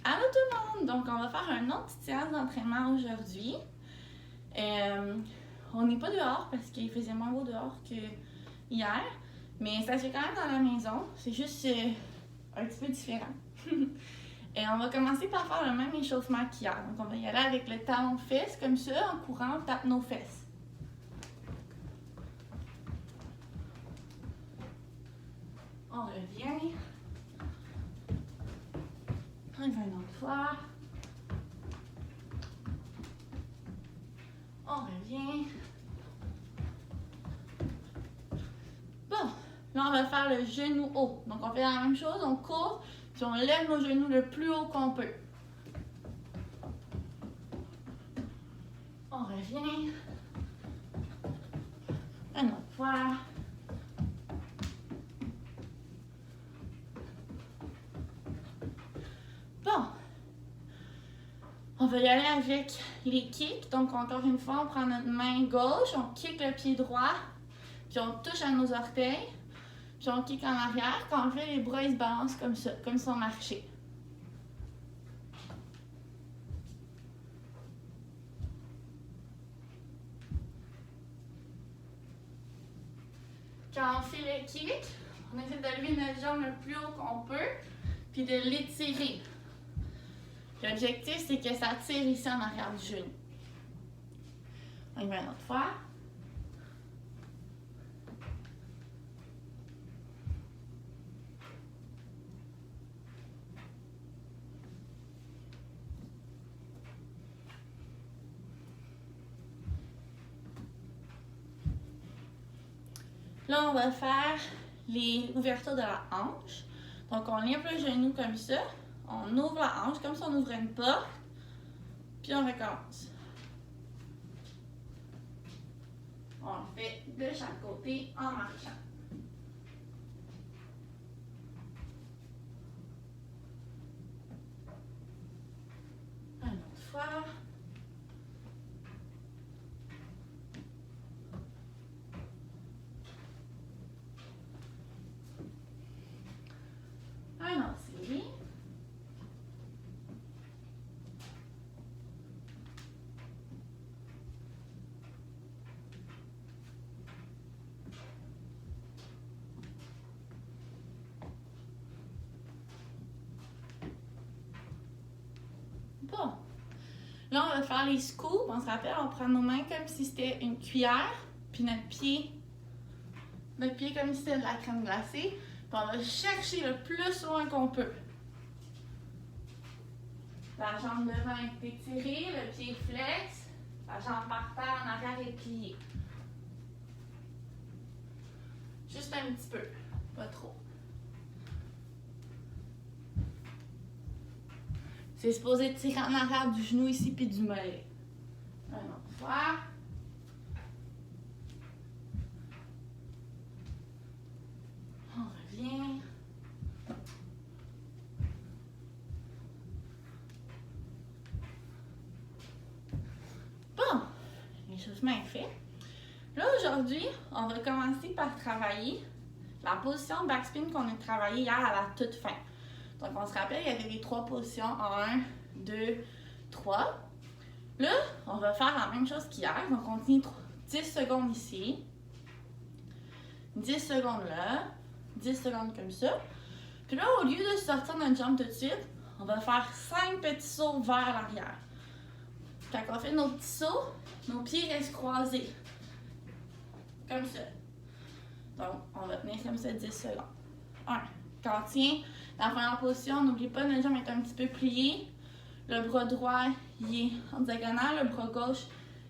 Allô tout le monde! Donc, on va faire un autre séance d'entraînement aujourd'hui. On n'est pas dehors parce qu'il faisait moins beau dehors que hier, mais ça se fait quand même dans la maison. C'est juste un petit peu différent. Et on va commencer par faire le même échauffement qu'hier. Donc, on va y aller avec le talon fesses comme ça, en courant, on tape nos fesses. On revient. On y va une autre fois. On revient. Bon, là on va faire le genou haut. Donc on fait la même chose, on court, puis on lève nos genoux le plus haut qu'on peut. On revient. Une autre fois. Bon. On va y aller avec les kicks. Donc, encore une fois, on prend notre main gauche, on kick le pied droit, puis on touche à nos orteils, puis on kick en arrière. Quand on fait, les bras, ils se balancent comme ça, comme si on marchait. Quand on fait le kick, on essaie de lever notre jambe le plus haut qu'on peut, puis de l'étirer. L'objectif, c'est que ça tire ici en arrière du genou. On y va une autre fois. Là, on va faire les ouvertures de la hanche. Donc, on lève le genou comme ça. On ouvre la hanche comme si on ouvrait une porte. Puis on recommence. On le fait de chaque côté en marchant. Une autre fois. Un autre série. Bon. Là, on va faire les scoops. On se rappelle, on prend nos mains comme si c'était une cuillère, puis notre pied comme si c'était de la crème glacée. Puis on va chercher le plus loin qu'on peut. La jambe devant est étirée, le pied flex, la jambe par terre en arrière est pliée. Juste un petit peu, pas trop. C'est supposé tirer en arrière du genou ici puis du mollet. Un autre fois. On revient. Bon, l'échauffement est fait. Là, aujourd'hui, on va commencer par travailler la position back spin qu'on a travaillée hier à la toute fin. Donc, on se rappelle, il y avait les 3 positions. 1, 2, 3. Là, on va faire la même chose qu'hier. Donc, on tient 10 secondes ici. 10 secondes là. 10 secondes comme ça. Puis là, au lieu de sortir notre jambe tout de suite, on va faire 5 petits sauts vers l'arrière. Quand on fait nos petits sauts, nos pieds restent croisés. Comme ça. Donc, on va tenir comme ça 10 secondes. 1. Quand on tient la première position, n'oublie pas, notre jambe est un petit peu pliée. Le bras droit, il est en diagonale. Le bras gauche,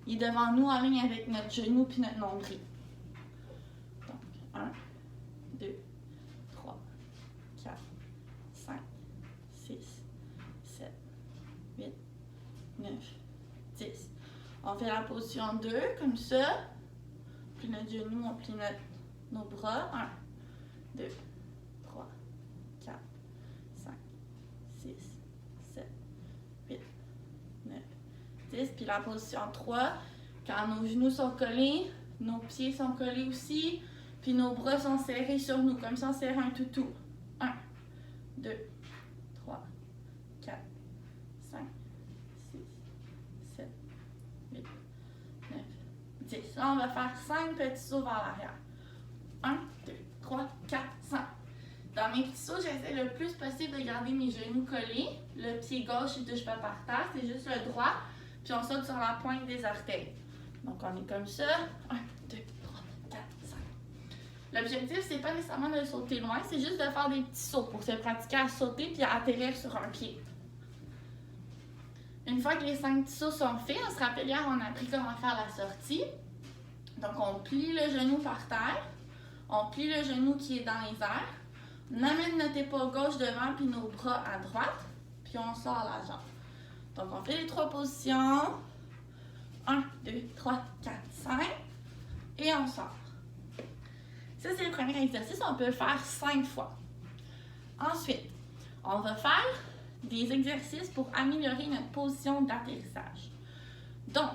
il est devant nous en ligne avec notre genou puis notre nombril. Donc, 1, 2, 3, 4, 5, 6, 7, 8, 9, 10. On fait la position 2, comme ça. Puis notre genou, on plie nos bras. 1, 2, 3, 4, 5, 6, 7, 8, 9, 10. Puis la position 3, quand nos genoux sont collés, nos pieds sont collés aussi, puis nos bras sont serrés sur nous, comme si on serrait un toutou. 1, 2, 3, 4, 5, 6, 7, 8, 9, 10. Là, on va faire 5 petits sauts vers l'arrière. 1, 2, 3, 4, 5. Dans mes petits sauts, j'essaie le plus possible de garder mes genoux collés. Le pied gauche, il ne touche pas par terre, c'est juste le droit. Puis on saute sur la pointe des orteils. Donc on est comme ça. 1, 2, 3, 4, 5. L'objectif, c'est pas nécessairement de sauter loin, c'est juste de faire des petits sauts pour se pratiquer à sauter puis à atterrir sur un pied. Une fois que les 5 petits sauts sont faits, on se rappelle hier, on a appris comment faire la sortie. Donc on plie le genou par terre. On plie le genou qui est dans les airs. On amène notre épaule gauche devant puis nos bras à droite. Puis on sort la jambe. Donc on fait les 3 positions. 1, 2, 3, 4, 5. Et on sort. Ça, c'est le premier exercice. On peut le faire 5 fois. Ensuite, on va faire des exercices pour améliorer notre position d'atterrissage. Donc,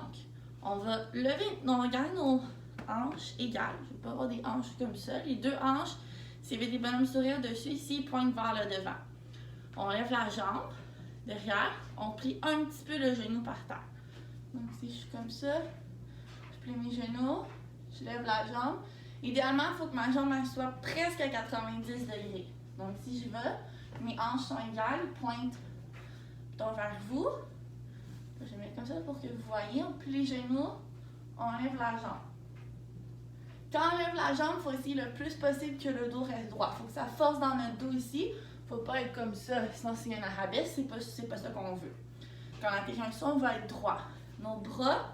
on va garder nos hanches égales. Je ne veux pas avoir des hanches comme ça. Les 2 hanches, c'est des bonhommes sourires dessus. Ici, ils pointent vers le devant. On lève la jambe derrière. On plie un petit peu le genou par terre. Donc, si je suis comme ça, je plie mes genoux, je lève la jambe. Idéalement, il faut que ma jambe soit presque à 90 degrés. Donc, si je veux, mes hanches sont égales, pointent vers vous. Je vais mettre comme ça pour que vous voyez. On plie les genoux, on lève la jambe. Quand on lève la jambe, il faut essayer le plus possible que le dos reste droit. Il faut que ça force dans notre dos ici. Il ne faut pas être comme ça, sinon c'est un arabesque, c'est pas ça qu'on veut. Quand on atterrit un saut, on va être droit. Nos bras,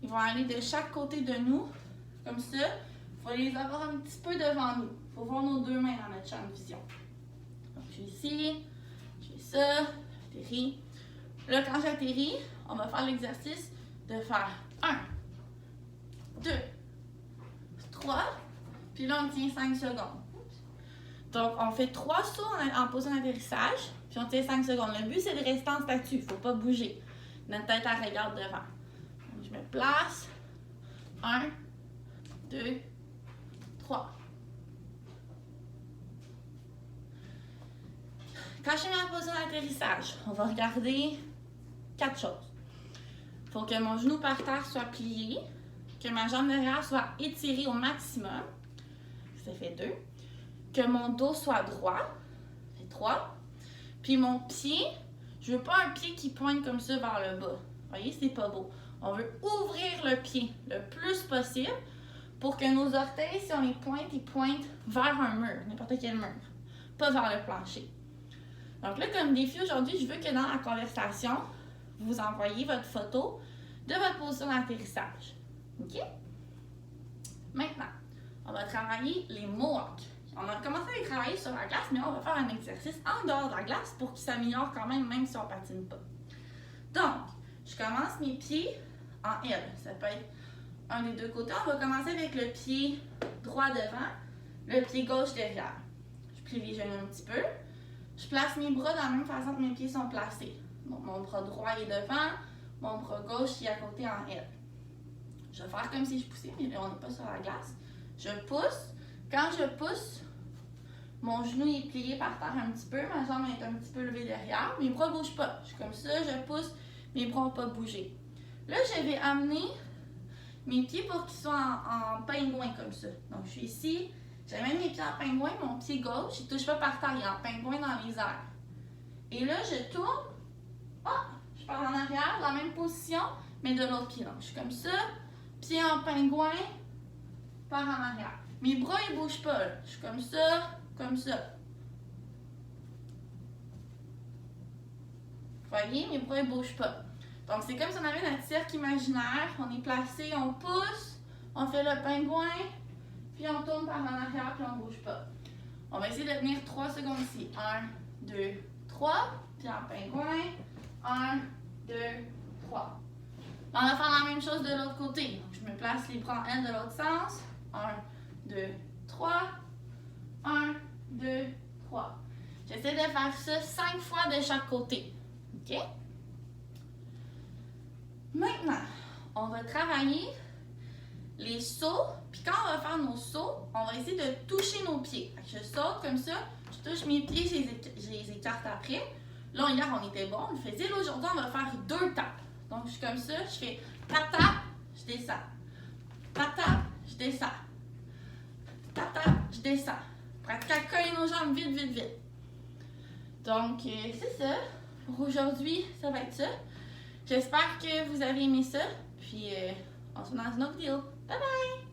ils vont aller de chaque côté de nous, comme ça. Il faut les avoir un petit peu devant nous. Il faut voir nos 2 mains dans notre champ de vision. Donc, je suis ici, je fais ça, j'atterris. Là, quand j'atterris, on va faire l'exercice de faire 1, 2, 3, puis là, on tient 5 secondes. Donc, on fait 3 sauts en position d'atterrissage, puis on tient 5 secondes. Le but, c'est de rester en statut, il ne faut pas bouger. Notre tête, elle regarde devant. Donc, je me place. 1, 2, 3. Quand je suis en position d'atterrissage, on va regarder 4 choses. Il faut que mon genou par terre soit plié, que ma jambe derrière soit étirée au maximum. Ça fait 2. Que mon dos soit droit. Ça fait 3. Puis mon pied, je veux pas un pied qui pointe comme ça vers le bas. Vous voyez, c'est pas beau. On veut ouvrir le pied le plus possible pour que nos orteils, si on les pointe, ils pointent vers un mur, n'importe quel mur, pas vers le plancher. Donc là, comme défi aujourd'hui, je veux que dans la conversation, vous envoyiez votre photo de votre position d'atterrissage. OK? Maintenant, on va travailler les mohawks. On a commencé à les travailler sur la glace, mais on va faire un exercice en dehors de la glace pour qu'ils s'améliorent quand même si on ne patine pas. Donc, je commence mes pieds en L. Ça peut être un des 2 côtés. On va commencer avec le pied droit devant, le pied gauche derrière. Je plie les genoux un petit peu. Je place mes bras de la même façon que mes pieds sont placés. Donc, mon bras droit est devant, mon bras gauche est à côté en L. Je vais faire comme si je poussais, mais là, on n'est pas sur la glace. Je pousse. Quand je pousse, mon genou est plié par terre un petit peu, ma jambe est un petit peu levée derrière, mes bras ne bougent pas. Je suis comme ça, je pousse, mes bras n'ont pas bougé. Là, je vais amener mes pieds pour qu'ils soient en pingouin comme ça. Donc, je suis ici, j'amène mes pieds en pingouin, mon pied gauche, il ne touche pas par terre, il est en pingouin dans les airs. Et là, je tourne, je pars en arrière, dans la même position, mais de l'autre pied. Donc, je suis comme ça, pied en pingouin, pars en arrière. Mes bras, ils ne bougent pas, là. Je suis comme ça, comme ça. Vous voyez, mes bras ne bougent pas. Donc, c'est comme si on avait notre cercle imaginaire. On est placé, on pousse, on fait le pingouin, puis on tourne par en arrière, puis on ne bouge pas. On va essayer de tenir 3 secondes ici. 1, 2, 3, puis en pingouin. 1, 2, 3. On va faire la même chose de l'autre côté. Donc, je me place les bras en L de l'autre sens. 1, 2, 3. 1, 2, 3. J'essaie de faire ça 5 fois de chaque côté. OK? Maintenant, on va travailler les sauts. Puis quand on va faire nos sauts, on va essayer de toucher nos pieds. Je saute comme ça, je touche mes pieds, je les écarte après. Là, hier, on était bon, on le faisait. Là, aujourd'hui, on va faire 2 tapes. Donc, je suis comme ça, je fais tap, tap, je descends. Tap, tap, je descends. Tap, tap, je descends. Pratique à coller nos jambes vite, vite, vite. Donc, c'est ça. Pour aujourd'hui, ça va être ça. J'espère que vous avez aimé ça. Puis, on se voit dans une autre vidéo. Bye bye!